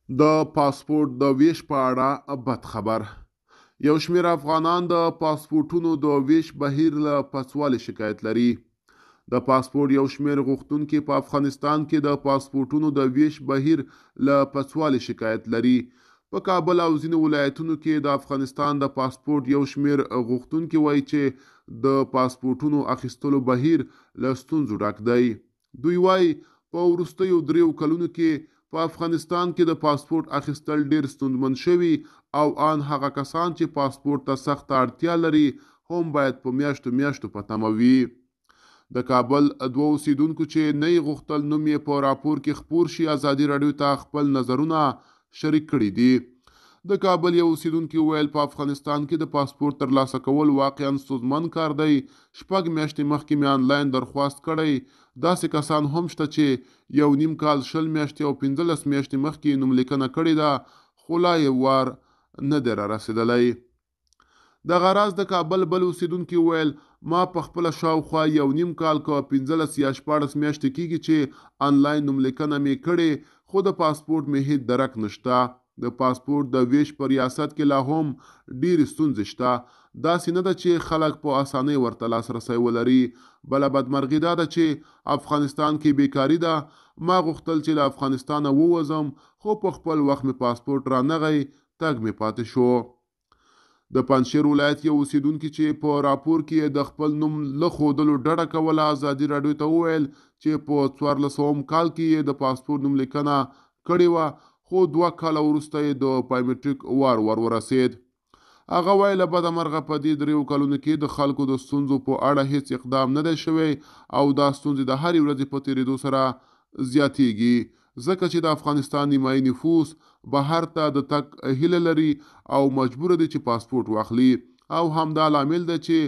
د پاسپورت د ویش په اړه بد خبر. یو شمېر افغانان د پاسپورټونو د ویش بهیر له پڅوالي شکایت لري. د پاسپورټ یو شمېر غوښتونکي په افغانستان کې د پاسپورټونو د ویش بهیر له پڅوالي شکایت لري. په کابل او ځینو ولایتونو کې د افغانستان د پاسپورټ یو شمېر غوښتونکي وایي چې د پاسپورټونو اخیستلو بهیر له ستونزو ډک دی. دوی وایي په وروستیو 3 کلونو کې په افغانستان کې د پاسپورټ اخیستل ډیر ستونزمن شوي او آن هغه کسان چې پاسپورټ ته سخته اړتیا لري هم باید په میاشتو په تمه وي. د کابل 2 اوسیدونکو چې نه یې غوښتل نوم یې په راپور کې خپور شي ازادي راډیو ته خپل نظرونه شریک کړي دي. د کابل یو اوسیدونکي وویل په افغانستان کې د پاسپورټ ترلاسه کول واقعا ستونزمن کار دی. 6 میاشتې مخکې مې آنلاین درخواست کړی. داسې کسان هم شته چې 1.5 کال 20 میاشتې او 15 میاشتې مخکې نوملیکنه کړې ده خو لا یې وار نه دی را رسېدلی. دغه راز د کابل بل اوسیدونکي وویل ما په خپله شاوخوا 1.5 کال که 15 یا 14 میاشتې کېږي چې آنلاین نوملیکنه مې کړې خو د پاسپورټ مې هیڅ درک نشته. د پاسپورټ د ویش په ریاست کې لا هم ډېرې ستونزې شته. داسې نه ده چې خلک په اسانۍ ورته لاسرسی ولري. بله بدمرغي دا ده چې افغانستان کې بیکاري ده. ما غوښتل چې له افغانستانه ووځم خو په خپل وخت مې پاسپورټ رانغی تګ مې پاتې شو. د پنجشیر ولایت یو اوسیدونکي چې په راپور کې د خپل نوم له ښودلو ډډه کوله ازادي راډیو ته وویل چې په 1400 کال کې یې د پاسپورټ نوملیکنه کړې وه خو 2 کاله وروسته یې د بایومټریک وار ورسید. هغه وایي له بده مرغه په دې 3 کلونو کې د خلکو د ستونزو په اړه هیڅ اقدام نه دی شوی او دا ستونزې د هرې ورځې په تېرېدو سره زیاتیږي ځکه چې د افغانستان نیمایي نفوس بهر ته د تګ هیله لري او مجبور دي چې پاسپورټ واخلي او همدا لامل دی چې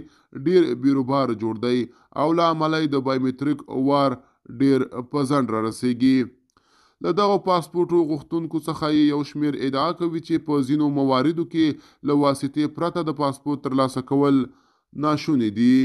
ډیر بیروبار جوړ دی او له امله د بایومټریک وار ډیر په ځنډ را رسیږي. له دغو پاسپورټو غوښتونکو څخه یو شمېر ادعا کوي چې په ځینو مواردو کې له واسطې پرته د پاسپورټ ترلاسه کول ناشوني دي.